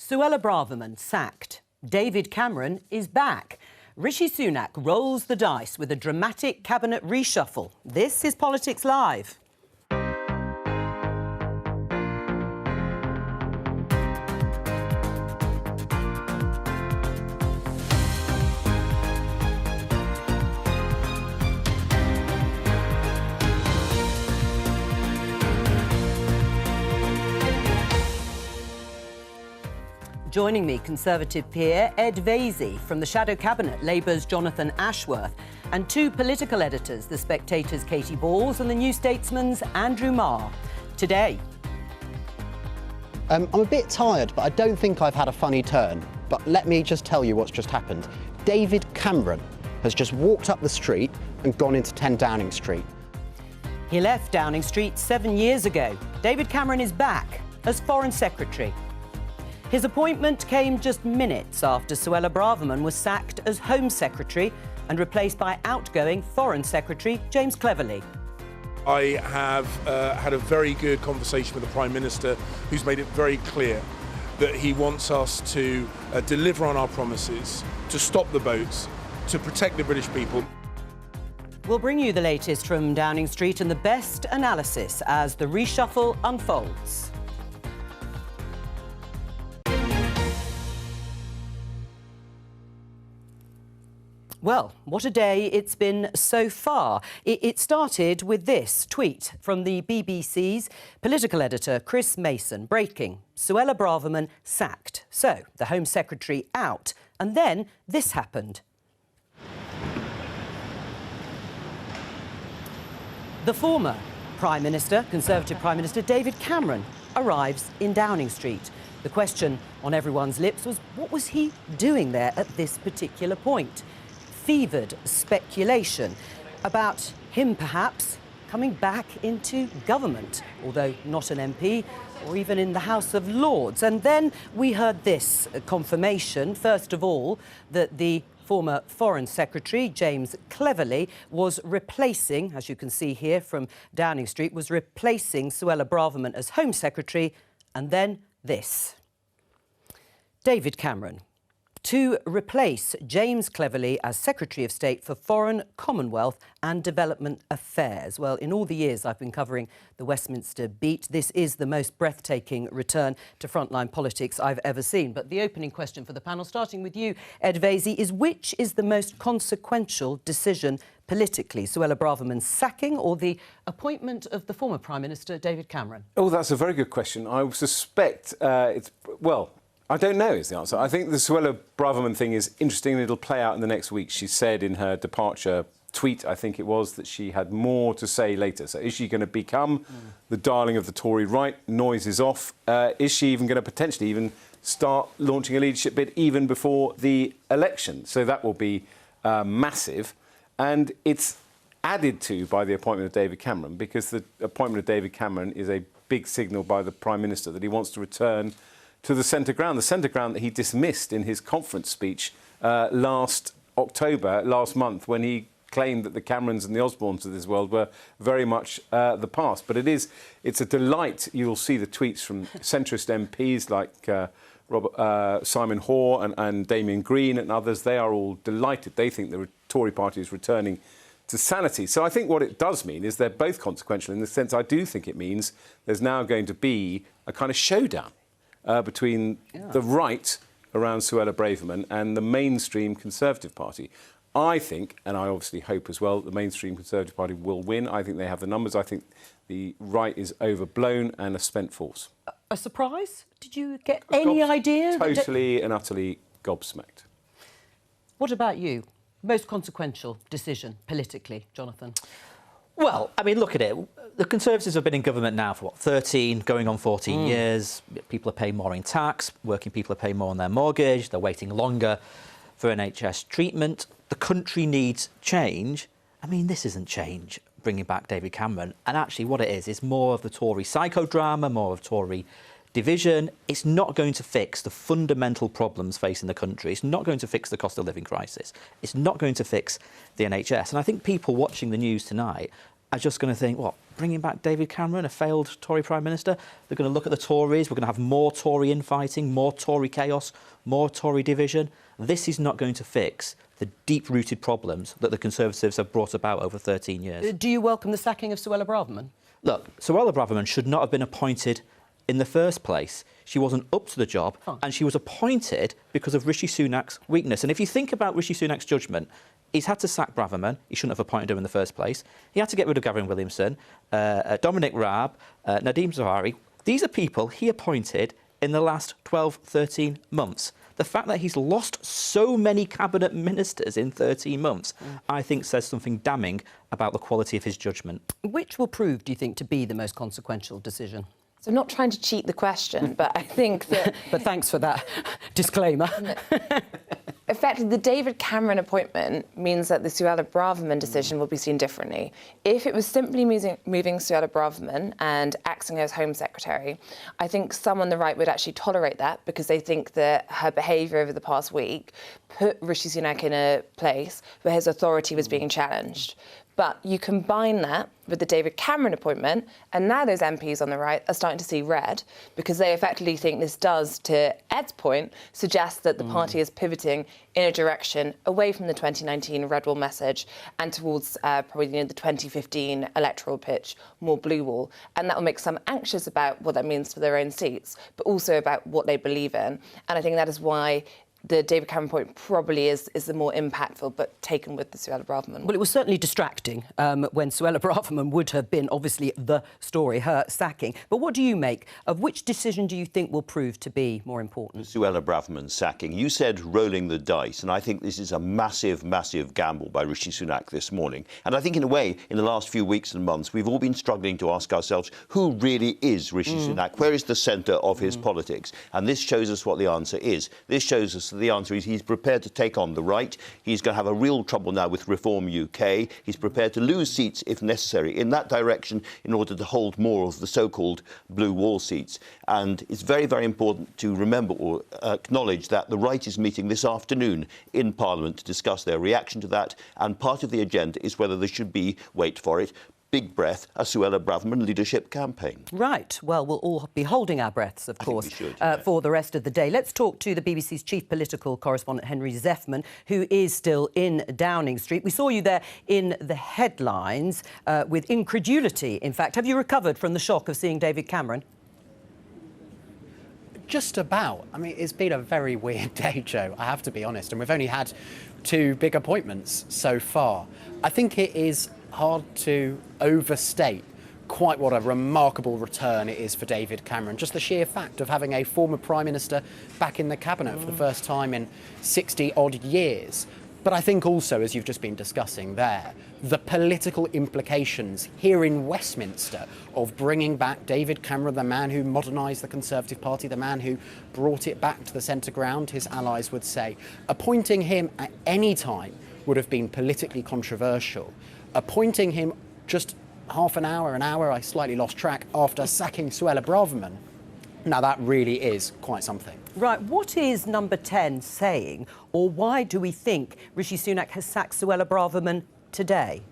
Suella Braverman sacked. David Cameron is back. Rishi Sunak rolls the dice with a dramatic cabinet reshuffle. This is Politics Live. Joining me, Conservative peer Ed Vaizey from the Shadow Cabinet, Labour's Jonathan Ashworth, and two political editors, The Spectator's Katie Balls and The New Statesman's Andrew Marr. Today. I'm a bit tired, but I don't think I've had a funny turn. But let me just tell you what's just happened. David Cameron has just walked up the street and gone into 10 Downing Street. He left Downing Street 7 years ago. David Cameron is back as Foreign Secretary. His appointment came just minutes after Suella Braverman was sacked as Home Secretary and replaced by outgoing Foreign Secretary James Cleverly. I have had a very good conversation with the Prime Minister, who's made it very clear that he wants us to deliver on our promises, to stop the boats, to protect the British people. We'll bring you the latest from Downing Street and the best analysis as the reshuffle unfolds. Well, what a day it's been so far. It started with this tweet from the BBC's political editor, Chris Mason, breaking: Suella Braverman sacked. So, the Home Secretary out. And then this happened. The former Prime Minister, Conservative Prime Minister David Cameron, arrives in Downing Street. The question on everyone's lips was, what was he doing there at this particular point? Fevered speculation about him perhaps coming back into government, although not an MP or even in the House of Lords. And then we heard this confirmation, first of all, that the former Foreign Secretary, James Cleverly, was replacing, as you can see here from Downing Street, was replacing Suella Braverman as Home Secretary. And then this. David Cameron to replace James Cleverly as Secretary of State for Foreign, Commonwealth and Development Affairs. Well, in all the years I've been covering the Westminster beat, this is the most breathtaking return to frontline politics I've ever seen. But the opening question for the panel, starting with you, Ed Vaizey, is which is the most consequential decision politically, Suella Braverman's sacking or the appointment of the former Prime Minister, David Cameron? Oh, that's a very good question. I suspect I don't know is the answer. I think the Suella Braverman thing is interesting and it'll play out in the next week. She said in her departure tweet, I think it was, that she had more to say later. So is she going to become the darling of the Tory right? Noise is off. Is she even going to potentially even start launching a leadership bid even before the election? So that will be massive. And it's added to by the appointment of David Cameron, because the appointment of David Cameron is a big signal by the Prime Minister that he wants to return to the centre ground that he dismissed in his conference speech last month, when he claimed that the Camerons and the Osbornes of this world were very much the past. But it's a delight. You'll see the tweets from centrist MPs like Simon Hoare and Damien Green and others. They are all delighted. They think the Tory party is returning to sanity. So I think what it does mean is they're both consequential in the sense I do think it means there's now going to be a kind of showdown between the right around Suella Braverman and the mainstream Conservative Party. I think, and I obviously hope as well, the mainstream Conservative Party will win. I think they have the numbers. I think the right is overblown and a spent force. A surprise? Did you get any idea? Totally and utterly gobsmacked. What about you? Most consequential decision politically, Jonathan? Well, I mean, look at it. The Conservatives have been in government now for, 13, going on 14 years. People are paying more in tax. Working people are paying more on their mortgage. They're waiting longer for NHS treatment. The country needs change. I mean, this isn't change, bringing back David Cameron. And actually what it is more of the Tory psychodrama, more of Tory division. It's not going to fix the fundamental problems facing the country. It's not going to fix the cost of living crisis. It's not going to fix the NHS. And I think people watching the news tonight are just going to think, what, bringing back David Cameron, a failed Tory Prime Minister? They're going to look at the Tories. We're going to have more Tory infighting, more Tory chaos, more Tory division. This is not going to fix the deep-rooted problems that the Conservatives have brought about over 13 years. Do you welcome the sacking of Suella Braverman? Look, Suella Braverman should not have been appointed in the first place. She wasn't up to the job, and she was appointed because of Rishi Sunak's weakness. And if you think about Rishi Sunak's judgment, he's had to sack Braverman. He shouldn't have appointed her in the first place. He had to get rid of Gavin Williamson, Dominic Raab, Nadeem Zawari. These are people he appointed in the last 12, 13 months. The fact that he's lost so many cabinet ministers in 13 months, I think says something damning about the quality of his judgment. Which will prove, do you think, to be the most consequential decision? So I'm not trying to cheat the question, but I think that... But thanks for that disclaimer. Effectively, the David Cameron appointment means that the Suella Braverman decision will be seen differently. If it was simply moving Suella Braverman and acting as Home Secretary, I think some on the right would actually tolerate that because they think that her behaviour over the past week put Rishi Sunak in a place where his authority was being challenged. But you combine that with the David Cameron appointment, and now those MPs on the right are starting to see red because they effectively think this does, to Ed's point, suggest that the party is pivoting in a direction away from the 2019 Red Wall message and towards probably the 2015 electoral pitch, more blue wall. And that will make some anxious about what that means for their own seats, but also about what they believe in. And I think that is why the David Cameron point probably is the more impactful, but taken with the Suella Braverman. Well, it was certainly distracting when Suella Braverman would have been, obviously, the story, her sacking. But what do you make of which decision do you think will prove to be more important? Suella Braverman's sacking. You said rolling the dice, and I think this is a massive, massive gamble by Rishi Sunak this morning. And I think, in a way, in the last few weeks and months, we've all been struggling to ask ourselves, who really is Rishi Sunak? Where is the centre of his politics? And this shows us what the answer is. This shows us the answer is he's prepared to take on the right. He's going to have a real trouble now with Reform UK. He's prepared to lose seats, if necessary, in that direction in order to hold more of the so-called blue wall seats. And it's very, very important to remember or acknowledge that the right is meeting this afternoon in Parliament to discuss their reaction to that. And part of the agenda is whether there should be, wait for it, big breath, a Suella Braverman leadership campaign. Right. Well, we'll all be holding our breaths, of course, for the rest of the day. Let's talk to the BBC's chief political correspondent, Henry Zeffman, who is still in Downing Street. We saw you there in the headlines with incredulity, in fact. Have you recovered from the shock of seeing David Cameron? Just about. I mean, it's been a very weird day, Jo, I have to be honest, and we've only had 2 big appointments so far. I think it is hard to overstate quite what a remarkable return it is for David Cameron. Just the sheer fact of having a former Prime Minister back in the Cabinet for the first time in 60-odd years. But I think also, as you've just been discussing there, the political implications here in Westminster of bringing back David Cameron, the man who modernised the Conservative Party, the man who brought it back to the centre ground, his allies would say. Appointing him at any time would have been politically controversial. Appointing him just half an hour, I slightly lost track, after sacking Suella Braverman, now that really is quite something. Right, what is Number 10 saying, or why do we think Rishi Sunak has sacked Suella Braverman today?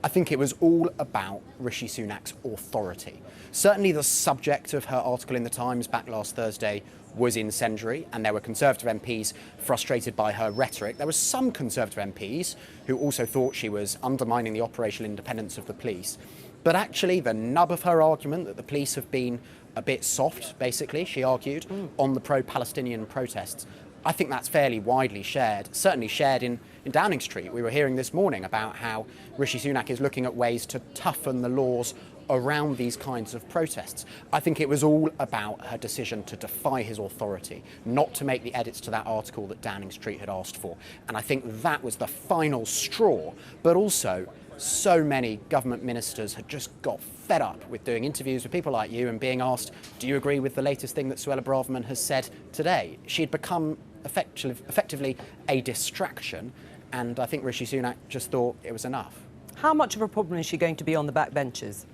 I think it was all about Rishi Sunak's authority. Certainly the subject of her article in The Times back last Thursday was incendiary, and there were Conservative MPs frustrated by her rhetoric. There were some Conservative MPs who also thought she was undermining the operational independence of the police. But actually, the nub of her argument that the police have been a bit soft, basically, she argued, on the pro-Palestinian protests, I think that's fairly widely shared, certainly shared in Downing Street. We were hearing this morning about how Rishi Sunak is looking at ways to toughen the laws around these kinds of protests. I think it was all about her decision to defy his authority, not to make the edits to that article that Downing Street had asked for. And I think that was the final straw. But also, so many government ministers had just got fed up with doing interviews with people like you and being asked, do you agree with the latest thing that Suella Braverman has said today? She'd become effectively a distraction, and I think Rishi Sunak just thought it was enough. How much of a problem is she going to be on the backbenches?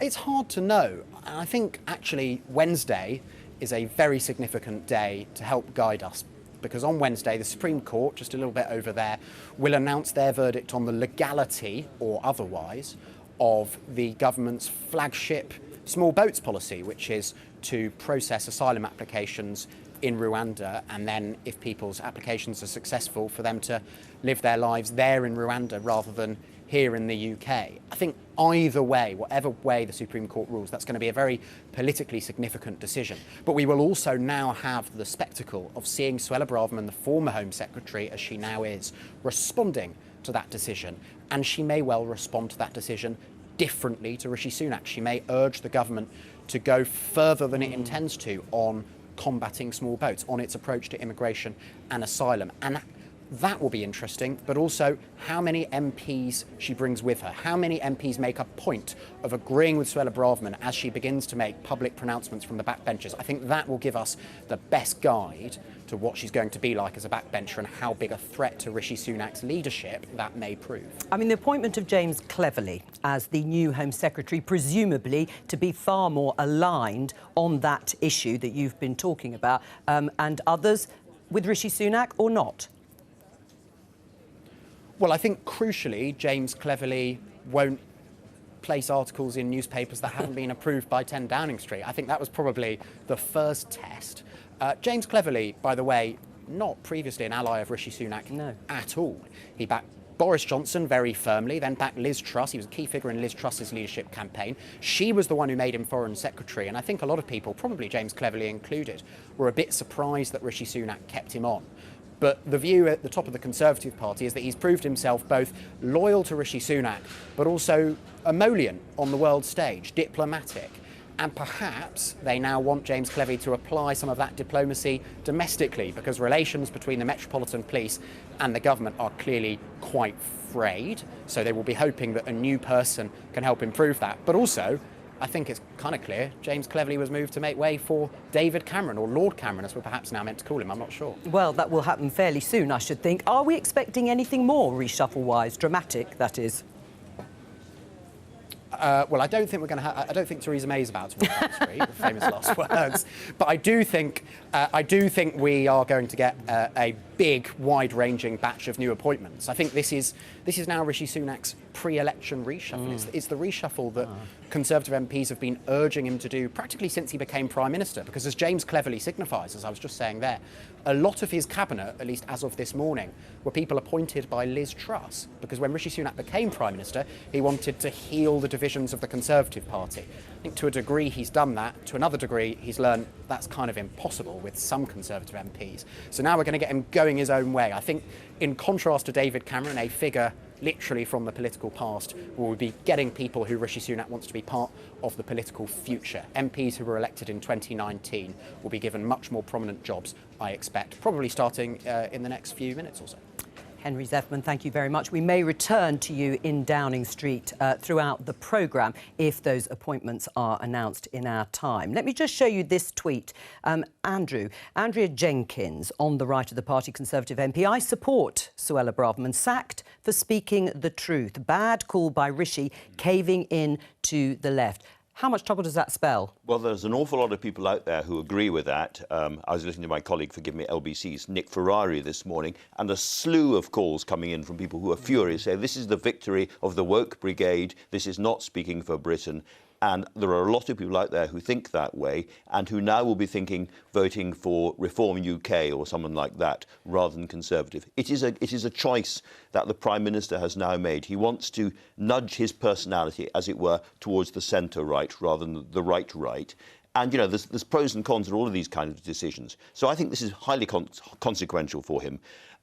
It's hard to know. I think actually Wednesday is a very significant day to help guide us because on Wednesday the Supreme Court, just a little bit over there, will announce their verdict on the legality or otherwise of the government's flagship small boats policy, which is to process asylum applications in Rwanda, and then if people's applications are successful, for them to live their lives there in Rwanda rather than here in the UK. I think either way, whatever way the Supreme Court rules, that's going to be a very politically significant decision. But we will also now have the spectacle of seeing Suella Braverman, the former Home Secretary, as she now is, responding to that decision. And she may well respond to that decision differently to Rishi Sunak. She may urge the government to go further than it intends to on combating small boats, on its approach to immigration and asylum. And that will be interesting, but also how many MPs she brings with her. How many MPs make a point of agreeing with Suella Braverman as she begins to make public pronouncements from the backbenchers. I think that will give us the best guide to what she's going to be like as a backbencher and how big a threat to Rishi Sunak's leadership that may prove. I mean, the appointment of James Cleverly as the new Home Secretary, presumably to be far more aligned on that issue that you've been talking about, and others with Rishi Sunak, or not? Well, I think crucially, James Cleverly won't place articles in newspapers that haven't been approved by 10 Downing Street. I think that was probably the first test. James Cleverly, by the way, not previously an ally of Rishi Sunak at all. He backed Boris Johnson very firmly, then backed Liz Truss. He was a key figure in Liz Truss's leadership campaign. She was the one who made him Foreign Secretary, and I think a lot of people, probably James Cleverly included, were a bit surprised that Rishi Sunak kept him on. But the view at the top of the Conservative Party is that he's proved himself both loyal to Rishi Sunak, but also emollient on the world stage, diplomatic. And perhaps they now want James Cleverly to apply some of that diplomacy domestically, because relations between the Metropolitan Police and the government are clearly quite frayed. So they will be hoping that a new person can help improve that. But also, I think it's kind of clear James Cleverly was moved to make way for David Cameron, or Lord Cameron, as we're perhaps now meant to call him. I'm not sure. Well, that will happen fairly soon, I should think. Are we expecting anything more reshuffle-wise, dramatic, that is? Well, I don't think we're going to have. I don't think Theresa May's about to walk down the street, the famous last words. But I do think we are going to get a big, wide-ranging batch of new appointments. I think this is now Rishi Sunak's pre-election reshuffle. It's the reshuffle that Conservative MPs have been urging him to do practically since he became Prime Minister. Because as James Cleverly signifies, as I was just saying there, a lot of his cabinet, at least as of this morning, were people appointed by Liz Truss. Because when Rishi Sunak became Prime Minister, he wanted to heal the divisions of the Conservative Party. I think to a degree he's done that. To another degree, he's learned that's kind of impossible with some Conservative MPs. So now we're going to get him going his own way. I think, in contrast to David Cameron, a figure literally from the political past, will be getting people who Rishi Sunak wants to be part of the political future. MPs who were elected in 2019 will be given much more prominent jobs, I expect, probably starting in the next few minutes or so. Henry Zeffman, thank you very much. We may return to you in Downing Street throughout the programme if those appointments are announced in our time. Let me just show you this tweet. Andrea Jenkins, on the right of the party, Conservative MP. I support Suella Braverman, sacked for speaking the truth. Bad call by Rishi, caving in to the left. How much trouble does that spell? Well, there's an awful lot of people out there who agree with that. I was listening to my colleague, forgive me, LBC's Nick Ferrari this morning, and a slew of calls coming in from people who are furious, say this is the victory of the woke brigade, this is not speaking for Britain. And there are a lot of people out there who think that way and who now will be voting for Reform UK or someone like that rather than Conservative. It is a choice that the Prime Minister has now made. He wants to nudge his personality, as it were, towards the centre-right rather than the right-right. And, you know, there's pros and cons in all of these kinds of decisions. So I think this is highly consequential for him.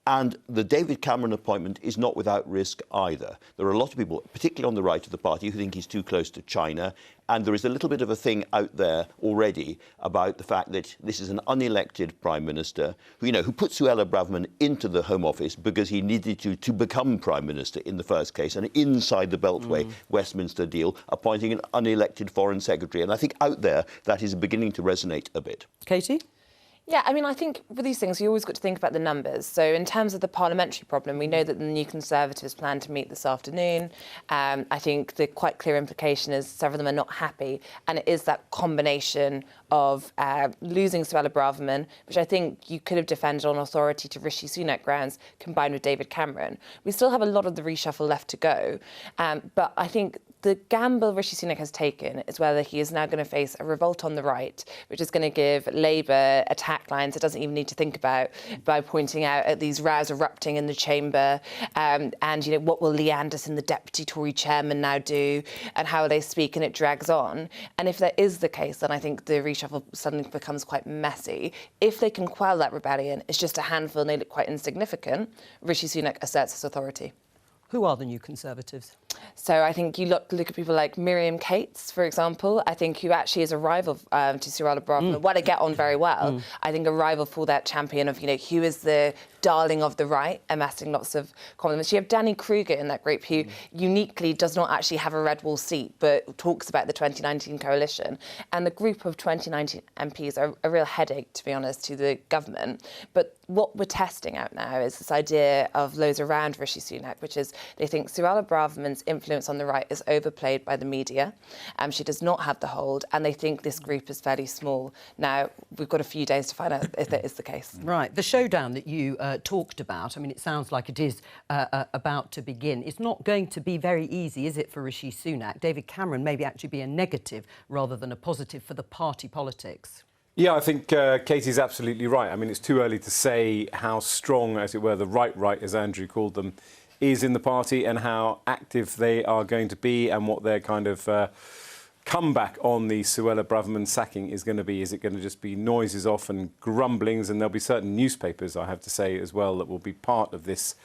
And the David Cameron appointment is not without risk either. There are a lot of people, particularly on the right of the party, who think he's too close to China. And there is a little bit of a thing out there already about the fact that this is an unelected Prime Minister who put Suella Braverman into the Home Office because he needed to become Prime Minister in the first case, and inside the Beltway Westminster deal, appointing an unelected Foreign Secretary. And I think out there that is beginning to resonate a bit. Katie? Yeah, I mean, I think with these things, you always got to think about the numbers. So in terms of the parliamentary problem, we know that the New Conservatives plan to meet this afternoon. I think the quite clear implication is several of them are not happy. And it is that combination of losing Suella Braverman, which I think you could have defended on authority to Rishi Sunak grounds, combined with David Cameron. We still have a lot of the reshuffle left to go. But I think the gamble Rishi Sunak has taken is whether he is now going to face a revolt on the right, which is going to give Labour attack lines it doesn't even need to think about by pointing out at these rows erupting in the chamber and, what will Lee Anderson, the deputy Tory chairman, now do and how will they speak, and it drags on. And if that is the case, then I think the reshuffle suddenly becomes quite messy. If they can quell that rebellion, it's just a handful and they look quite insignificant. Rishi Sunak asserts his authority. Who are the New Conservatives? So I think you look at people like Miriam Cates, for example, I think who actually is a rival to Suella Braverman. While they get on very well, I think a rival for that champion of, who is the darling of the right, amassing lots of compliments. You have Danny Kruger in that group who uniquely does not actually have a red wall seat, but talks about the 2019 coalition. And the group of 2019 MPs are a real headache, to be honest, to the government. But what we're testing out now is this idea of those around Rishi Sunak, which is they think Suella Braverman's influence on the right is overplayed by the media. She does not have the hold, and they think this group is fairly small. Now, we've got a few days to find out if that is the case. Right. The showdown that you talked about, I mean, it sounds like it is about to begin. It's not going to be very easy, is it, for Rishi Sunak? David Cameron maybe actually be a negative rather than a positive for the party politics. Yeah, I think Katie's absolutely right. I mean, it's too early to say how strong, as it were, the right, as Andrew called them, is in the party and how active they are going to be and what their kind of comeback on the Suella Braverman sacking is going to be. Is it going to just be noises off and grumblings? And there'll be certain newspapers, I have to say, as well, that will be part of this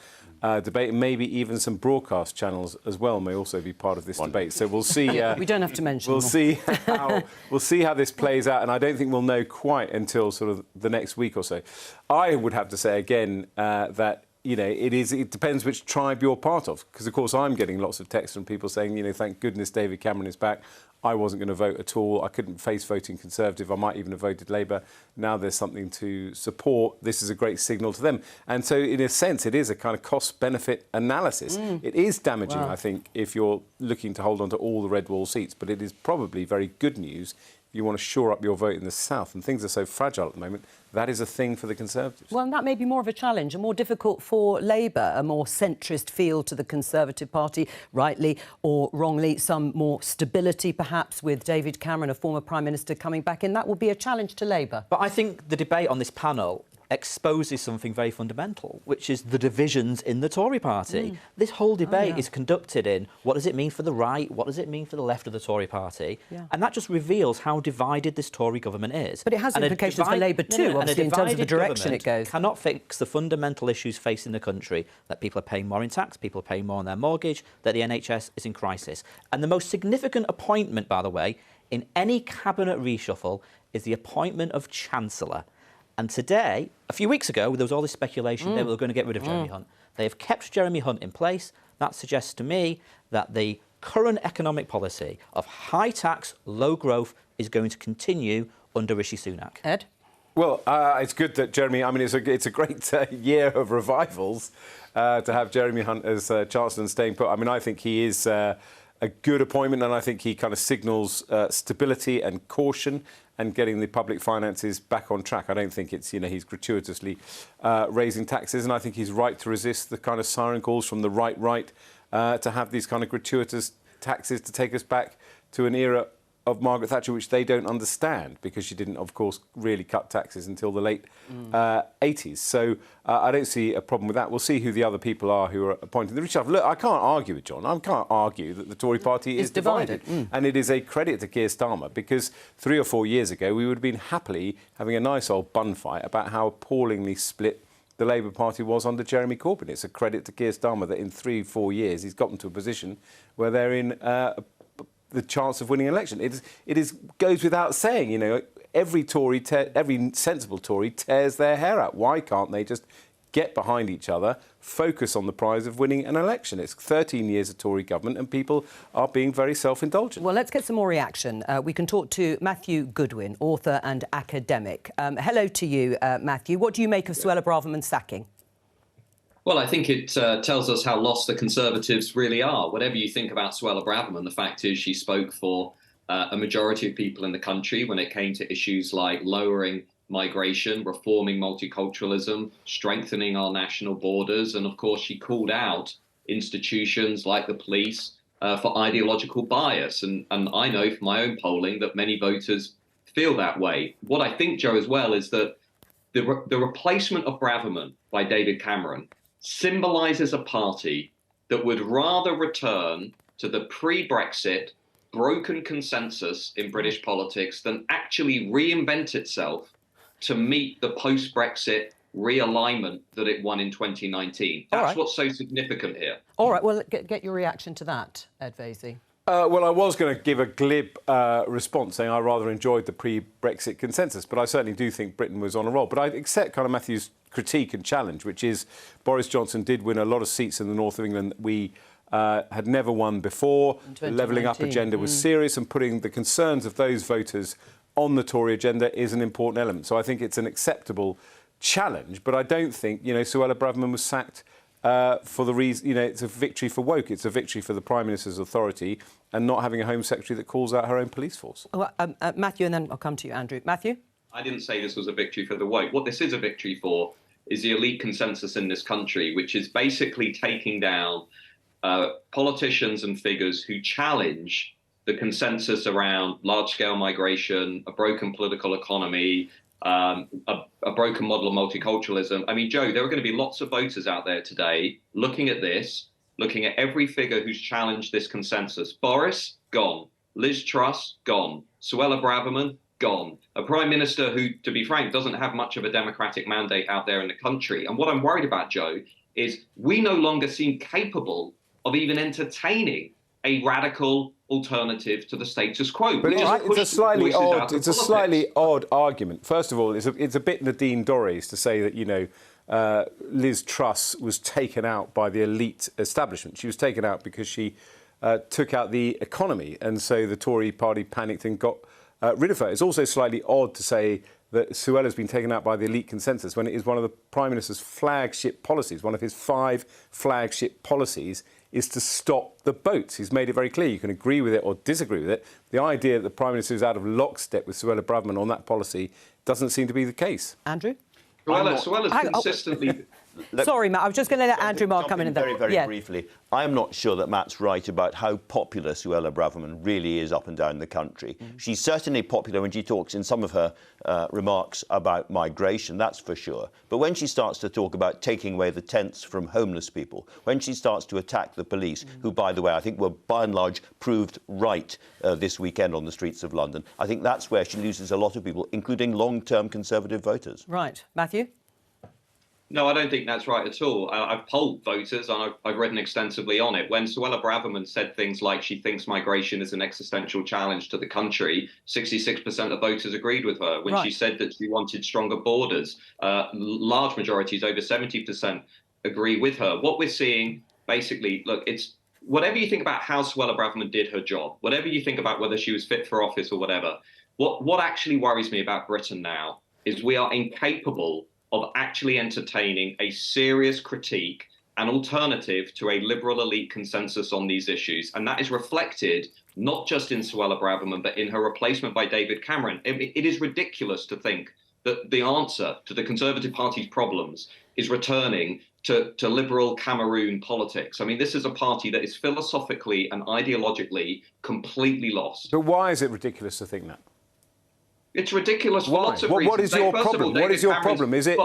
debate. Maybe even some broadcast channels as well may also be part of this debate. So we'll see. We don't have to mention we'll see how this plays out, and I don't think we'll know quite until sort of the next week or so. I would have to say again that it depends which tribe you're part of, because of course I'm getting lots of texts from people saying, thank goodness David Cameron is back. I wasn't going to vote at all. I couldn't face voting Conservative. I might even have voted Labour. Now there's something to support. This is a great signal to them. And so, in a sense, it is a kind of cost-benefit analysis. It is damaging, I think, if you're looking to hold on to all the red wall seats. But it is probably very good news if you want to shore up your vote in the south. And things are so fragile at the moment. That is a thing for the Conservatives. Well, that may be more of a challenge and more difficult for Labour, a more centrist feel to the Conservative Party, rightly or wrongly, some more stability perhaps with David Cameron, a former Prime Minister, coming back in. That will be a challenge to Labour. But I think the debate on this panel exposes something very fundamental, which is the divisions in the Tory party. This whole debate is conducted in what does it mean for the right, what does it mean for the left of the Tory party, and that just reveals how divided this Tory government is. But it has implications for Labour too, obviously, in terms of the direction it goes. Cannot fix the fundamental issues facing the country, that people are paying more in tax, people are paying more on their mortgage, that the NHS is in crisis. And the most significant appointment, by the way, in any cabinet reshuffle is the appointment of Chancellor. And today, a few weeks ago, there was all this speculation they were going to get rid of Jeremy Hunt. They have kept Jeremy Hunt in place. That suggests to me that the current economic policy of high tax, low growth is going to continue under Rishi Sunak. Ed? Well, it's good that Jeremy... I mean, it's a great year of revivals to have Jeremy Hunt as Chancellor and staying put. I mean, I think he is a good appointment, and I think he kind of signals stability and caution and getting the public finances back on track. I don't think it's, he's gratuitously raising taxes, and I think he's right to resist the kind of siren calls from the right to have these kind of gratuitous taxes to take us back to an era of Margaret Thatcher, which they don't understand, because she didn't, of course, really cut taxes until the late 80s. So I don't see a problem with that. We'll see who the other people are who are appointing the reshuffle. Look, I can't argue with John. I can't argue that the Tory party is divided. And it is a credit to Keir Starmer, because 3 or 4 years ago, we would have been happily having a nice old bun fight about how appallingly split the Labour Party was under Jeremy Corbyn. It's a credit to Keir Starmer that in 3-4 years he's gotten to a position where they're in the chance of winning an election. It goes without saying, every Tory, every sensible Tory tears their hair out. Why can't they just get behind each other, focus on the prize of winning an election. It's 13 years of Tory government and people are being very self-indulgent. Well, let's get some more reaction. We can talk to Matthew Goodwin, author and academic. Hello to you, Matthew. What do you make of Suella Braverman's sacking? Well, I think it tells us how lost the Conservatives really are. Whatever you think about Suella Braverman, the fact is she spoke for a majority of people in the country when it came to issues like lowering migration, reforming multiculturalism, strengthening our national borders. And of course, she called out institutions like the police for ideological bias. And I know from my own polling that many voters feel that way. What I think, Jo, as well, is that the replacement of Braverman by David Cameron symbolises a party that would rather return to the pre-Brexit broken consensus in British politics than actually reinvent itself to meet the post-Brexit realignment that it won in 2019. That's what's so significant here. All right, well, get your reaction to that, Ed Vasey. Well, I was going to give a glib response saying I rather enjoyed the pre-Brexit consensus, but I certainly do think Britain was on a roll. But I accept kind of Matthew's critique and challenge, which is Boris Johnson did win a lot of seats in the north of England that we had never won before. The levelling up agenda was serious, and putting the concerns of those voters on the Tory agenda is an important element. So I think it's an acceptable challenge, but I don't think, Suella Braverman was sacked for the reason, it's a victory for woke. It's a victory for the Prime Minister's authority and not having a Home Secretary that calls out her own police force. Well, Matthew, and then I'll come to you, Andrew. Matthew? I didn't say this was a victory for the woke. What this is a victory for is the elite consensus in this country, which is basically taking down politicians and figures who challenge the consensus around large-scale migration, a broken political economy, a broken model of multiculturalism. I mean, Jo, there are going to be lots of voters out there today looking at this, looking at every figure who's challenged this consensus. Boris, gone. Liz Truss, gone. Suella Braverman, gone. A Prime Minister who, to be frank, doesn't have much of a democratic mandate out there in the country. And what I'm worried about, Jo, is we no longer seem capable of even entertaining a radical alternative to the status quo. But it's a slightly odd argument. First of all, it's a bit Nadine Dorries to say that, Liz Truss was taken out by the elite establishment. She was taken out because she took out the economy, and so the Tory party panicked and got rid of her. It's also slightly odd to say that Suella's been taken out by the elite consensus when it is one of the Prime Minister's flagship policies. One of his 5 flagship policies is to stop the boats. He's made it very clear. You can agree with it or disagree with it. The idea that the Prime Minister is out of lockstep with Suella Braverman on that policy doesn't seem to be the case. Andrew? Suella's consistently... Sorry, Matt, I was just going to let Andrew Marr come in and... Very briefly. I'm not sure that Matt's right about how popular Suella Braverman really is up and down the country. She's certainly popular when she talks in some of her remarks about migration, that's for sure. But when she starts to talk about taking away the tents from homeless people, when she starts to attack the police, who, by the way, I think were by and large proved right this weekend on the streets of London, I think that's where she loses a lot of people, including long-term Conservative voters. Right. Matthew? No, I don't think that's right at all. I've polled voters and I've written extensively on it. When Suella Braverman said things like she thinks migration is an existential challenge to the country, 66% of voters agreed with her. When she said that she wanted stronger borders, large majorities, over 70%, agree with her. What we're seeing, basically, look, it's whatever you think about how Suella Braverman did her job, whatever you think about whether she was fit for office or whatever, what actually worries me about Britain now is we are incapable of actually entertaining a serious critique and alternative to a liberal elite consensus on these issues. And that is reflected not just in Suella Braverman, but in her replacement by David Cameron. It is ridiculous to think that the answer to the Conservative Party's problems is returning to liberal Cameroon politics. I mean, this is a party that is philosophically and ideologically completely lost. But why is it ridiculous to think that? It's ridiculous for lots of reasons. What is your problem? What is your problem? Is it?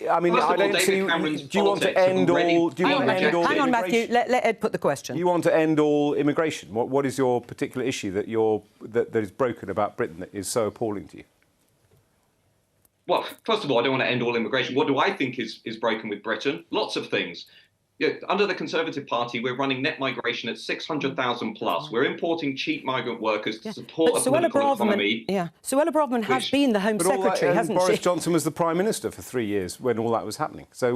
I mean, I don't see. Do you want to end all? Do you want to end all? Hang on, Matthew. Let Ed put the question. Do you want to end all immigration? What is your particular issue that is broken about Britain that is so appalling to you? Well, first of all, I don't want to end all immigration. What do I think is broken with Britain? Lots of things. under the Conservative Party, we're running net migration at 600,000 plus. We're importing cheap migrant workers to support a political economy. Yeah, Suella Braverman has been the Home Secretary, hasn't Boris she? Johnson was the Prime Minister for 3 years when all that was happening. So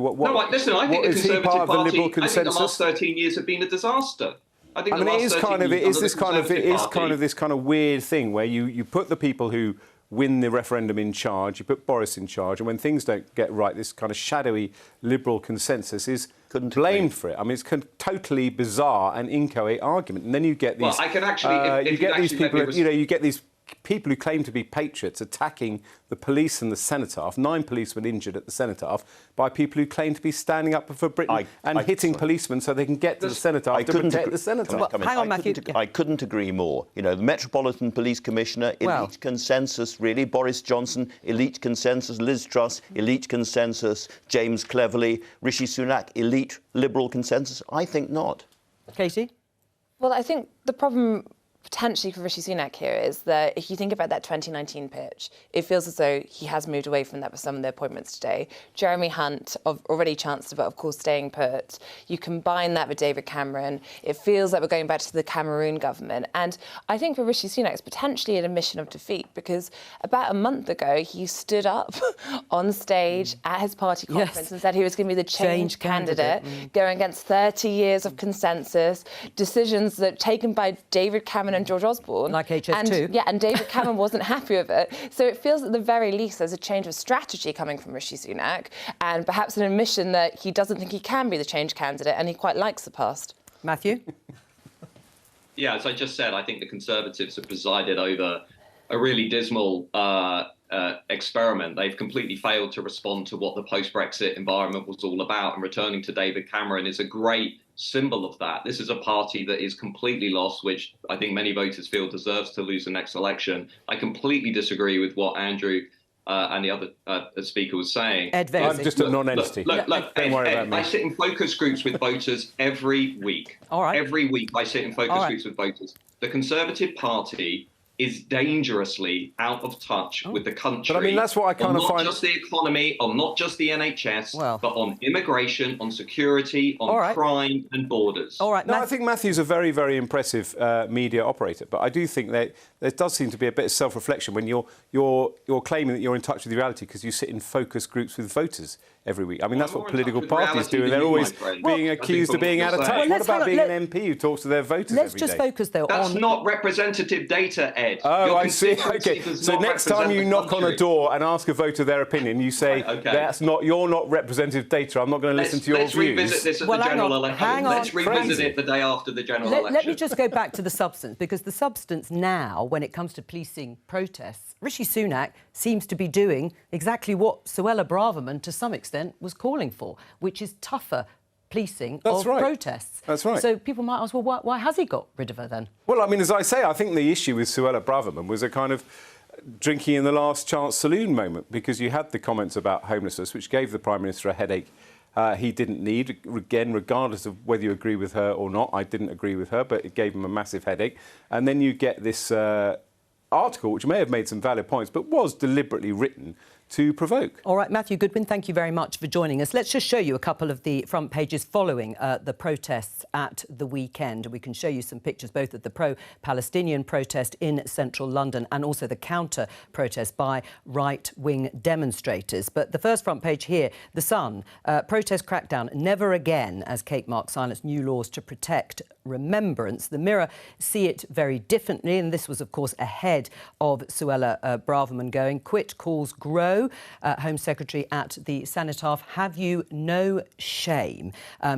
Listen, I think the is he part Conservative of the Party, Liberal I think consensus? the last 13 years have been a disaster. I mean, it is kind of this kind of weird thing where you put the people who win the referendum in charge, you put Boris in charge, and when things don't get right, this kind of shadowy Liberal consensus is blamed for it. I mean, it's totally bizarre and inchoate argument, and then you get these. Well, I can actually. you get these people. You get these people who claim to be patriots attacking the police and the cenotaph. 9 policemen injured at the cenotaph by people who claim to be standing up for Britain and hitting policemen so they can get to the cenotaph to protect the cenotaph. Hang on, Matthew. I couldn't agree more. You know, the Metropolitan Police Commissioner, elite consensus, really. Boris Johnson, elite consensus. Liz Truss, elite consensus. James Cleverly, Rishi Sunak, elite Liberal consensus. I think not. Katie? Well, I think the problem potentially for Rishi Sunak here is that if you think about that 2019 pitch, it feels as though he has moved away from that with some of the appointments today. Jeremy Hunt, already Chancellor, but of course staying put. You combine that with David Cameron, it feels like we're going back to the Cameroon government. And I think for Rishi Sunak, it's potentially an admission of defeat, because about a month ago, he stood up on stage at his party conference and said he was going to be the change candidate, going against 30 years of consensus, decisions that taken by David Cameron and George Osborne. Like HS2. And David Cameron wasn't happy with it. So it feels at the very least there's a change of strategy coming from Rishi Sunak, and perhaps an admission that he doesn't think he can be the change candidate and he quite likes the past. Matthew? Yeah, as I just said, I think the Conservatives have presided over a really dismal experiment. They've completely failed to respond to what the post-Brexit environment was all about, and returning to David Cameron is a great symbol of that. This is a party that is completely lost, which I think many voters feel deserves to lose the next election. I completely disagree with what Andrew and the other speaker was saying. Ed, I'm just a non-entity. Look, don't worry about me. I sit in focus groups with voters every week. All right. Every week I sit in focus groups with voters. The Conservative Party is dangerously out of touch with the country. But I mean, that's what I kind of find. Not just the economy, on not just the NHS, but on immigration, on security, on crime and borders. All right. No, I think Matthew's a very, very impressive media operator, but I do think that there does seem to be a bit of self-reflection when you're claiming that you're in touch with reality because you sit in focus groups with voters every week. I mean, that's what political parties do, and they're always being accused of being out of touch. What about being an MP who talks to their voters every day? Let's just focus, though, on... That's not representative data, Ed. Oh, I see. OK, so next time you knock on a door and ask a voter their opinion, you say, you're not representative data, I'm not going to listen to your views. Let's revisit this at the general election. Let's revisit it the day after the general election. Let me just go back to the substance, because the substance now, when it comes to policing protests, Rishi Sunak seems to be doing exactly what Suella Braverman, to some extent, was calling for, which is tougher policing of protests. That's right. So people might ask, well, why has he got rid of her then? Well, I mean, as I say, I think the issue with Suella Braverman was a kind of drinking in the last chance saloon moment, because you had the comments about homelessness, which gave the Prime Minister a headache he didn't need. Again, regardless of whether you agree with her or not, I didn't agree with her, but it gave him a massive headache. And then you get this article, which may have made some valid points, but was deliberately written to provoke. All right, Matthew Goodwin, thank you very much for joining us. Let's just show you a couple of the front pages following the protests at the weekend. We can show you some pictures both of the pro-Palestinian protest in central London and also the counter-protest by right-wing demonstrators. But the first front page here, The Sun, protest crackdown, never again, as Kate Mark silenced new laws to protect remembrance. The Mirror see it very differently, and this was, of course, ahead of Suella Braverman going. Quit calls grow. Home Secretary at the Cenotaph, have you no shame?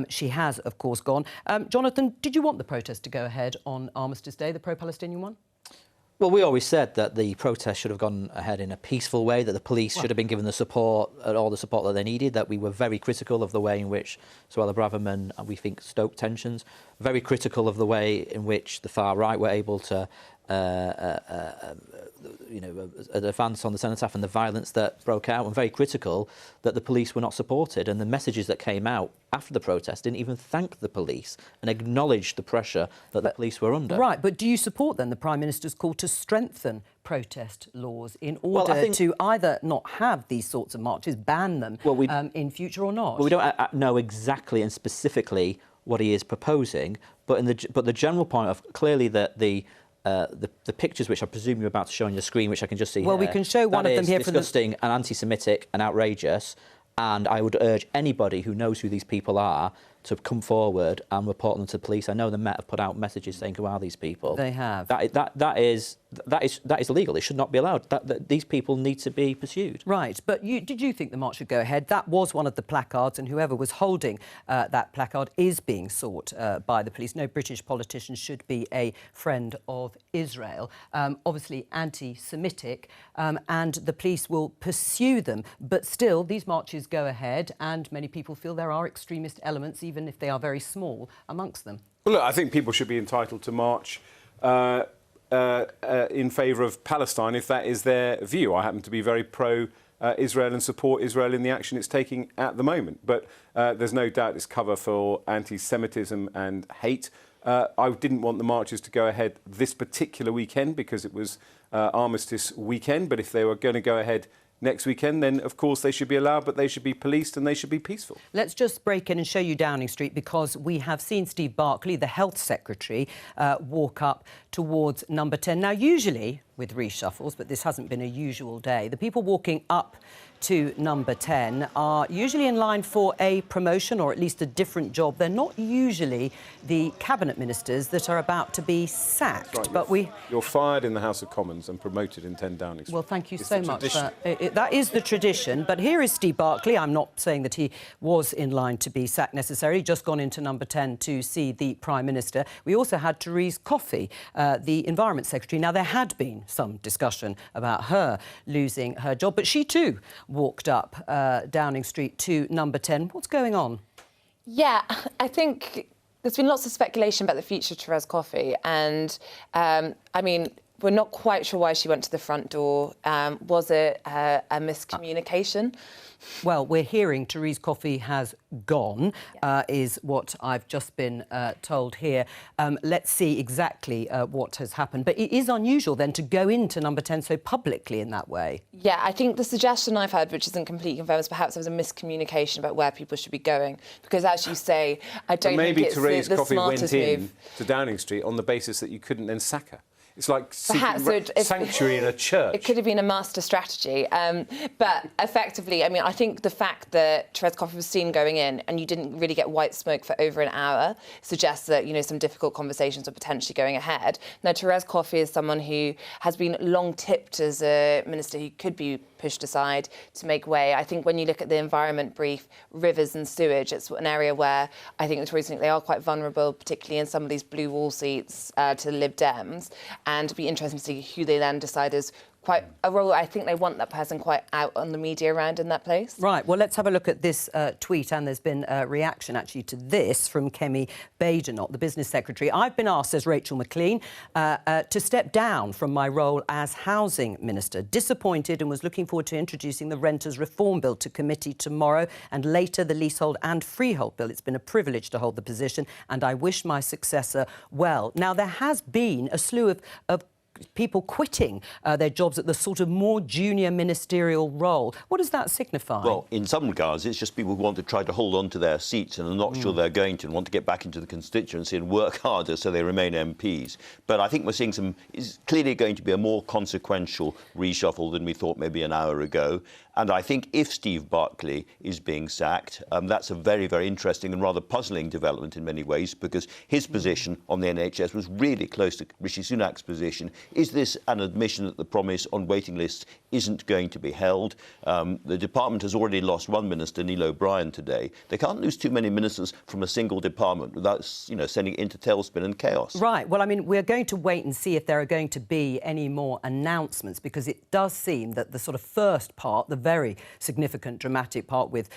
She has, of course, gone. Jonathan, did you want the protest to go ahead on Armistice Day, the pro-Palestinian one? Well, we always said that the protest should have gone ahead in a peaceful way, that the police should have been given the support, all the support that they needed, that we were very critical of the way in which Suella Braverman, we think, stoked tensions, very critical of the way in which the far right were able to an advance on the cenotaph and the violence that broke out, and very critical that the police were not supported. And the messages that came out after the protest didn't even thank the police and acknowledge the pressure that the police were under. Right, but do you support then the Prime Minister's call to strengthen protest laws in order to either not have these sorts of marches, ban them in future or not? Well, we don't know exactly and specifically what he is proposing, but the general point of clearly that the pictures which I presume you're about to show on your screen, which I can just see well, here, we can show one of them here. Disgusting and anti-Semitic and outrageous. And I would urge anybody who knows who these people are to come forward and report them to the police. I know the Met have put out messages saying, who are these people? They have. That is illegal. It should not be allowed. These people need to be pursued. Right, but did you think the march should go ahead? That was one of the placards, and whoever was holding that placard is being sought by the police. No British politician should be a friend of Israel. Obviously anti-Semitic, and the police will pursue them. But still, these marches go ahead, and many people feel there are extremist elements, even if they are very small, amongst them. Well, look, I think people should be entitled to march in favour of Palestine if that is their view. I happen to be very pro-Israel and support Israel in the action it's taking at the moment. But there's no doubt it's cover for anti-Semitism and hate. I didn't want the marches to go ahead this particular weekend because it was Armistice weekend. But if they were going to go ahead next weekend, then of course they should be allowed, but they should be policed and they should be peaceful. Let's just break in and show you Downing Street, because we have seen Steve Barclay, the Health Secretary, walk up towards number 10. Now, usually with reshuffles, but this hasn't been a usual day, the people walking up to number 10 are usually in line for a promotion or at least a different job. They're not usually the cabinet ministers that are about to be sacked. Right, you're fired in the House of Commons and promoted in 10 Downing Street. Well, thank you so much. That is the tradition. But here is Steve Barclay. I'm not saying that he was in line to be sacked necessarily, just gone into number 10 to see the Prime Minister. We also had Therese Coffey, the Environment Secretary. Now, there had been some discussion about her losing her job, but she too walked up Downing Street to number 10. What's going on? Yeah, I think there's been lots of speculation about the future of Therese Coffey, and I mean, we're not quite sure why she went to the front door. Was it a miscommunication? Well, we're hearing Therese Coffey has gone, is what I've just been told here. Let's see exactly what has happened. But it is unusual, then, to go into number 10 so publicly in that way. Yeah, I think the suggestion I've heard, which isn't completely confirmed, is perhaps there was a miscommunication about where people should be going. Because, as you say, I don't think it's Therese the Coffey smartest went in move to Downing Street on the basis that you couldn't then sack her. It's like perhaps sanctuary in a church. It could have been a master strategy. But effectively, I mean, I think the fact that Therese Coffey was seen going in and you didn't really get white smoke for over an hour suggests that, you know, some difficult conversations are potentially going ahead. Now, Therese Coffey is someone who has been long tipped as a minister who could be pushed aside to make way. I think when you look at the environment brief, rivers and sewage, it's an area where I think notoriously they are quite vulnerable, particularly in some of these blue wall seats to the Lib Dems. And it'd be interesting to see who they then decide is quite a role. I think they want that person quite out on the media around in that place. Right. Well, let's have a look at this tweet, and there's been a reaction actually to this from Kemi Badenoch, the Business Secretary. I've been asked, says Rachel McLean, to step down from my role as Housing Minister. Disappointed, and was looking forward to introducing the Renters Reform Bill to committee tomorrow, and later the Leasehold and Freehold Bill. It's been a privilege to hold the position, and I wish my successor well. Now, there has been a slew of people quitting their jobs at the sort of more junior ministerial role. What does that signify? Well, in some regards, it's just people who want to try to hold on to their seats and are not sure they're going to, and want to get back into the constituency and work harder so they remain MPs. But I think we're seeing it's clearly going to be a more consequential reshuffle than we thought maybe an hour ago. And I think if Steve Barclay is being sacked, that's a very, very interesting and rather puzzling development in many ways, because his position on the NHS was really close to Rishi Sunak's position Is this an admission that the promise on waiting lists isn't going to be held? The department has already lost one minister, Neil O'Brien, today. They can't lose too many ministers from a single department without, sending it into tailspin and chaos. Right. Well, I mean, we're going to wait and see if there are going to be any more announcements, because it does seem that the sort of first part, the very significant, dramatic part with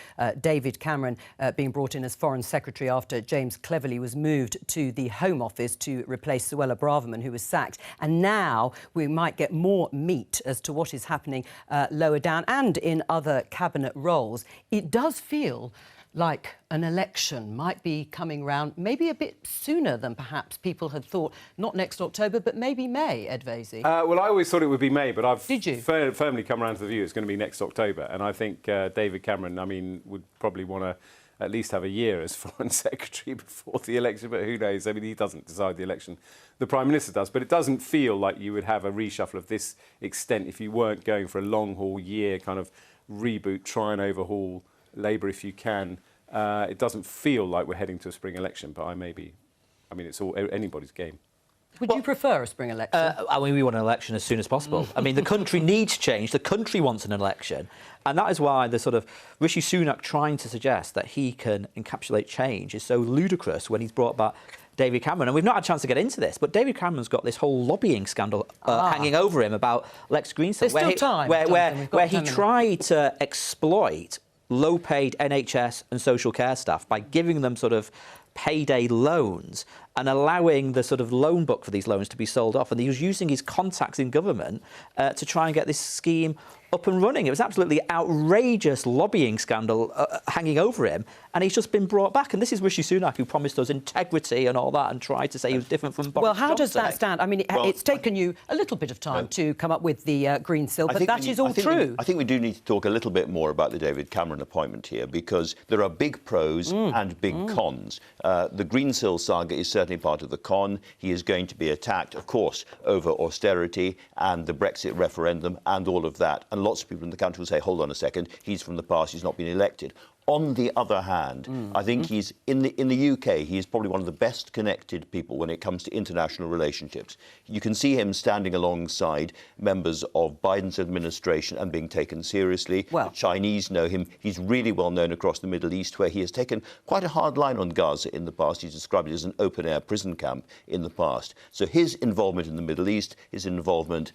David Cameron being brought in as Foreign Secretary after James Cleverly was moved to the Home Office to replace Suella Braverman, who was sacked. And now we might get more meat as to what is happening lower down and in other cabinet roles. It does feel like an election might be coming round maybe a bit sooner than perhaps people had thought. Not next October, but maybe May, Ed Vaizey. Well, I always thought it would be May, but I've firmly come around to the view it's going to be next October. And I think David Cameron, would probably want to at least have a year as Foreign Secretary before the election, but who knows? I mean, he doesn't decide the election. The Prime Minister does, but it doesn't feel like you would have a reshuffle of this extent if you weren't going for a long-haul year kind of reboot, try and overhaul Labour if you can. It doesn't feel like we're heading to a spring election, but it's all anybody's game. Would you prefer a spring election? We want an election as soon as possible. I mean, the country needs change. The country wants an election. And that is why the sort of Rishi Sunak trying to suggest that he can encapsulate change is so ludicrous when he's brought back David Cameron. And we've not had a chance to get into this, but David Cameron's got this whole lobbying scandal hanging over him about Lex Greensill. There's still time. Where he tried to exploit low-paid NHS and social care staff by giving them sort of payday loans and allowing the sort of loan book for these loans to be sold off. And he was using his contacts in government to try and get this scheme up and running. It was absolutely outrageous lobbying scandal hanging over him, and he's just been brought back. And this is Rishi Sunak, who promised us integrity and all that and tried to say he was different from Boris Well, how Johnson. does that stand? I mean, it's taken you a little bit of time to come up with the Greensill, but that is all true. I think we do need to talk a little bit more about the David Cameron appointment here, because there are big pros and big cons. The Greensill saga is certainly part of the con. He is going to be attacked, of course, over austerity and the Brexit referendum and all of that. And lots of people in the country will say, hold on a second, he's from the past, he's not been elected. On the other hand, I think he's in the UK, he is probably one of the best connected people when it comes to international relationships. You can see him standing alongside members of Biden's administration and being taken seriously. Well, the Chinese know him. He's really well known across the Middle East, where he has taken quite a hard line on Gaza in the past. He's described it as an open-air prison camp in the past. So his involvement in the Middle East, his involvement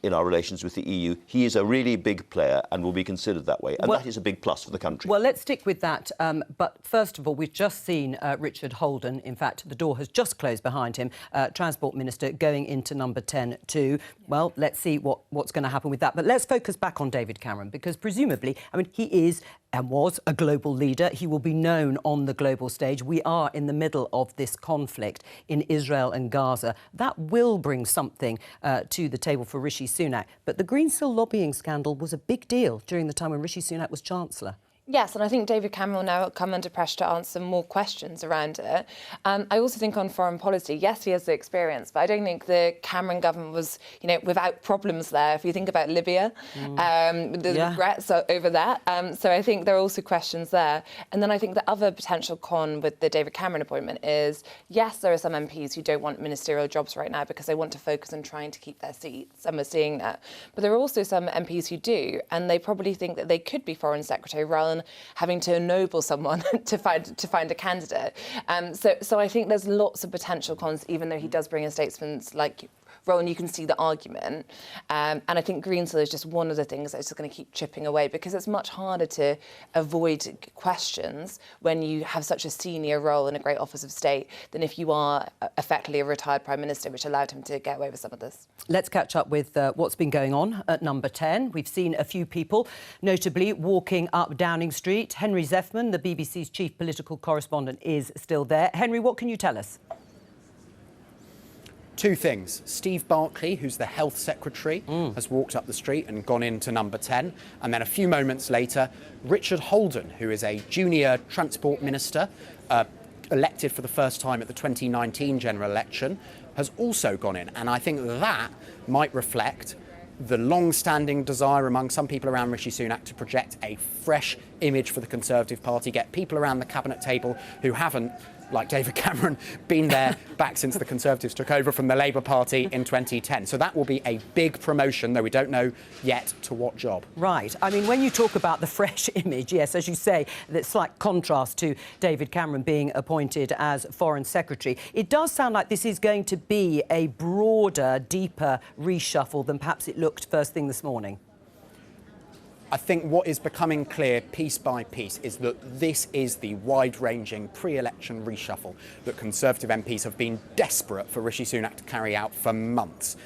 in our relations with the EU, he is a really big player and will be considered that way. And that is a big plus for the country. Well, let's stick with that. But first of all, we've just seen Richard Holden. In fact, the door has just closed behind him. Transport Minister going into number 10 too. Well, let's see what's going to happen with that. But let's focus back on David Cameron, because presumably, he is and was a global leader. He will be known on the global stage. We are in the middle of this conflict in Israel and Gaza. That will bring something to the table for Rishi Sunak. But the Greensill lobbying scandal was a big deal during the time when Rishi Sunak was Chancellor. Yes, and I think David Cameron will now come under pressure to answer more questions around it. I also think on foreign policy, yes, he has the experience, but I don't think the Cameron government was, without problems there. If you think about Libya, the regrets over that. So I think there are also questions there. And then I think the other potential con with the David Cameron appointment is, yes, there are some MPs who don't want ministerial jobs right now because they want to focus on trying to keep their seats, and we're seeing that. But there are also some MPs who do, and they probably think that they could be Foreign Secretary rather than having to ennoble someone to find a candidate. So I think there's lots of potential cons, even though he does bring in statesman's role, and you can see the argument. And I think Greensill is just one of the things that's just going to keep chipping away, because it's much harder to avoid questions when you have such a senior role in a great office of state than if you are effectively a retired Prime Minister, which allowed him to get away with some of this. Let's catch up with what's been going on at number 10. We've seen a few people, notably walking up Downing Street. Henry Zeffman, the BBC's chief political correspondent, is still there. Henry, what can you tell us? Two things. Steve Barclay, who's the Health Secretary, has walked up the street and gone into number 10. And then a few moments later, Richard Holden, who is a junior Transport Minister, elected for the first time at the 2019 general election, has also gone in. And I think that might reflect the long-standing desire among some people around Rishi Sunak to project a fresh image for the Conservative Party, get people around the cabinet table who haven't like David Cameron, been there back since the Conservatives took over from the Labour Party in 2010. So that will be a big promotion, though we don't know yet to what job. Right. I mean, when you talk about the fresh image, yes, as you say, that slight contrast to David Cameron being appointed as Foreign Secretary, it does sound like this is going to be a broader, deeper reshuffle than perhaps it looked first thing this morning. I think what is becoming clear piece by piece is that this is the wide-ranging pre-election reshuffle that Conservative MPs have been desperate for Rishi Sunak to carry out for months.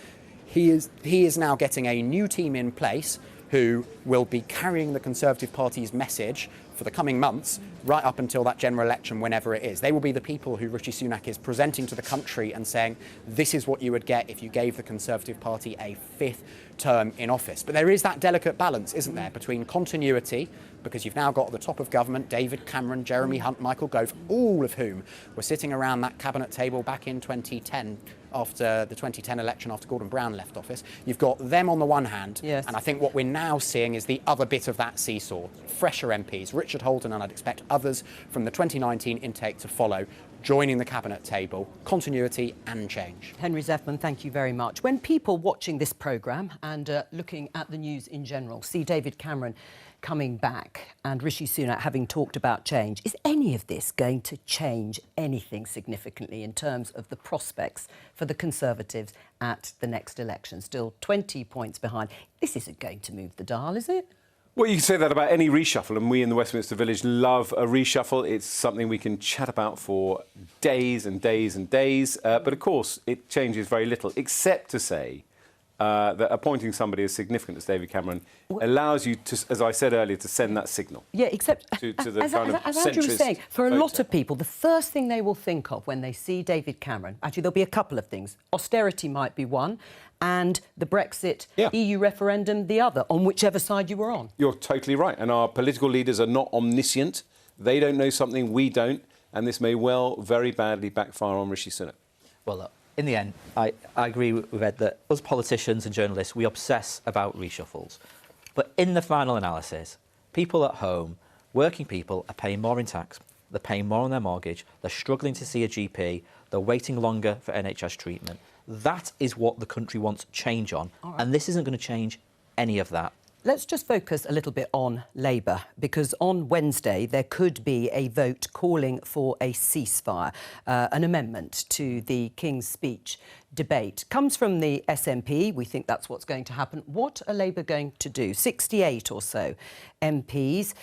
He is now getting a new team in place who will be carrying the Conservative Party's message for the coming months, right up until that general election, whenever it is. They will be the people who Rishi Sunak is presenting to the country and saying, this is what you would get if you gave the Conservative Party a 5th term in office. But there is that delicate balance, isn't there, between continuity, because you've now got at the top of government David Cameron, Jeremy Hunt, Michael Gove, all of whom were sitting around that cabinet table back in 2010, after the 2010 election, after Gordon Brown left office. You've got them on the one hand, yes, and I think what we're now seeing is the other bit of that seesaw. Fresher MPs, Richard Holden, and I'd expect others from the 2019 intake to follow, joining the cabinet table, continuity and change. Henry Zeffman, thank you very much. When people watching this programme and looking at the news in general see David Cameron coming back and Rishi Sunak having talked about change, is any of this going to change anything significantly in terms of the prospects for the Conservatives at the next election? Still 20 points behind. This isn't going to move the dial, is it? Well, you can say that about any reshuffle, and we in the Westminster Village love a reshuffle. It's something we can chat about for days and days and days. But, of course, it changes very little, except to say that appointing somebody as significant as David Cameron allows you to, as I said earlier, to send that signal. Yeah, except, to the as centrist Andrew was saying, for a lot voter. of people, the first thing they will think of when they see David Cameron, actually, there'll be a couple of things. Austerity might be one, and the Brexit EU referendum the other, on whichever side you were on. You're totally right. And our political leaders are not omniscient. They don't know something we don't, and this may well very badly backfire on Rishi Sunak. Well, look, in the end, I agree with Ed that us politicians and journalists, we obsess about reshuffles. But in the final analysis, people at home, working people, are paying more in tax, they're paying more on their mortgage, they're struggling to see a GP, they're waiting longer for NHS treatment. That is what the country wants change on, and this isn't going to change any of that. Let's just focus a little bit on Labour, because on Wednesday there could be a vote calling for a ceasefire, an amendment to the King's Speech debate. Comes from the SNP. We think that's what's going to happen. What are Labour going to do? 68 or so MPs,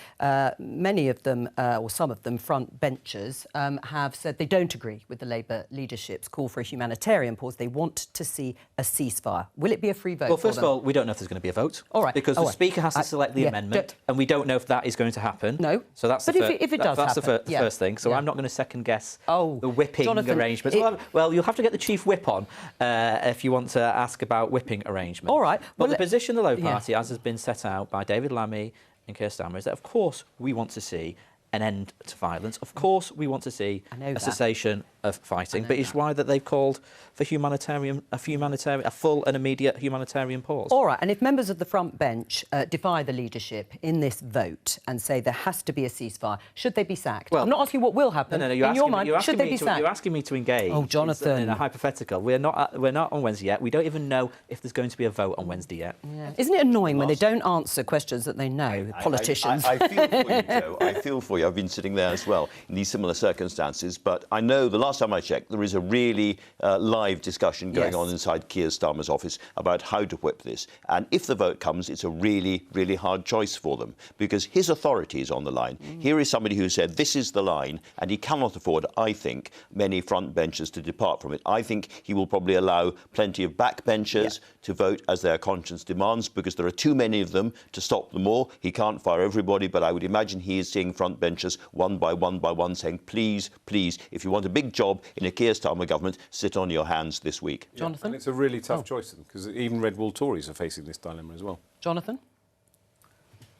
many of them, or some of them, front benchers, have said they don't agree with the Labour leadership's call for a humanitarian pause. They want to see a ceasefire. Will it be a free vote? Well, first of all, we don't know if there's going to be a vote. All right. Because the Speaker has to select the amendment, and we don't know if that is going to happen. No. So that's but if it does that's happen, the first thing. So I'm not going to second-guess the whipping Jonathan, arrangements. Well, you'll have to get the Chief Whip on if you want to ask about whipping arrangements. All right. But the position of the Labour Party, as has been set out by David Lammy and Keir Starmer, is that, of course, we want to see an end to violence. Of course, we want to see a cessation of fighting, but it's why that they've called for a full and immediate humanitarian pause. All right, and if members of the front bench defy the leadership in this vote and say there has to be a ceasefire, should they be sacked? Well, I'm not asking what will happen. No, in your mind, should they be sacked? You're asking me to engage. Oh, Jonathan. In a hypothetical. We're not on Wednesday yet. We don't even know if there's going to be a vote on Wednesday yet. Yeah. Isn't it annoying when they don't answer questions that they know, politicians? I feel for you, Jo. I feel for you. I've been sitting there as well in these similar circumstances. But I know the last time I checked, there is a really live discussion going on inside Keir Starmer's office about how to whip this. And if the vote comes, it's a really, really hard choice for them because his authority is on the line. Here is somebody who said this is the line, and he cannot afford, I think, many front benchers to depart from it. I think he will probably allow plenty of backbenchers to vote as their conscience demands because there are too many of them to stop them all. He can't fire everybody, but I would imagine he is seeing front benchers one by one saying, please, please, if you want a big job in a Keir Starmer government, sit on your hands this week. Jonathan? And it's a really tough choice because even Red Wall Tories are facing this dilemma as well. Jonathan?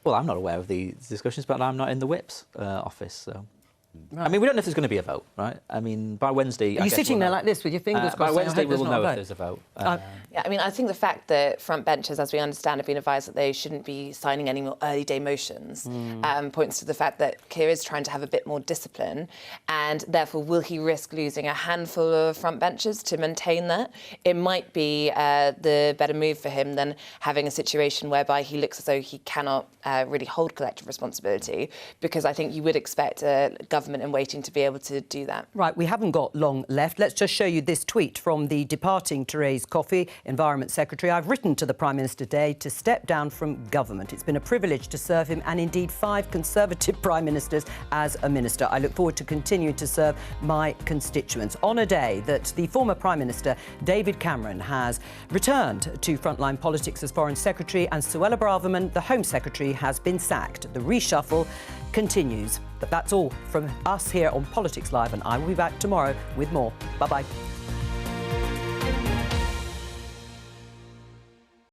Well, I'm not aware of the discussions, but I'm not in the Whip's office, so... I mean, we don't know if there's going to be a vote, right? I mean, by Wednesday... Are you sitting there like this with your fingers crossed? By Wednesday, we we'll know if there's a vote. Yeah, I mean, I think the fact that front benchers, as we understand, have been advised that they shouldn't be signing any more early day motions points to the fact that Keir is trying to have a bit more discipline, and therefore will he risk losing a handful of front benchers to maintain that? It might be the better move for him than having a situation whereby he looks as though he cannot really hold collective responsibility, because I think you would expect a government in waiting to be able to do that. Right, we haven't got long left. Let's just show you this tweet from the departing Therese Coffey, Environment Secretary. I've written to the Prime Minister today to step down from government. It's been a privilege to serve him and indeed 5 Conservative Prime Ministers as a minister. I look forward to continuing to serve my constituents. On a day that the former Prime Minister David Cameron has returned to frontline politics as Foreign Secretary and Suella Braverman, the Home Secretary, has been sacked. The reshuffle continues. But that's all from us here on Politics Live, and I will be back tomorrow with more. Bye-bye.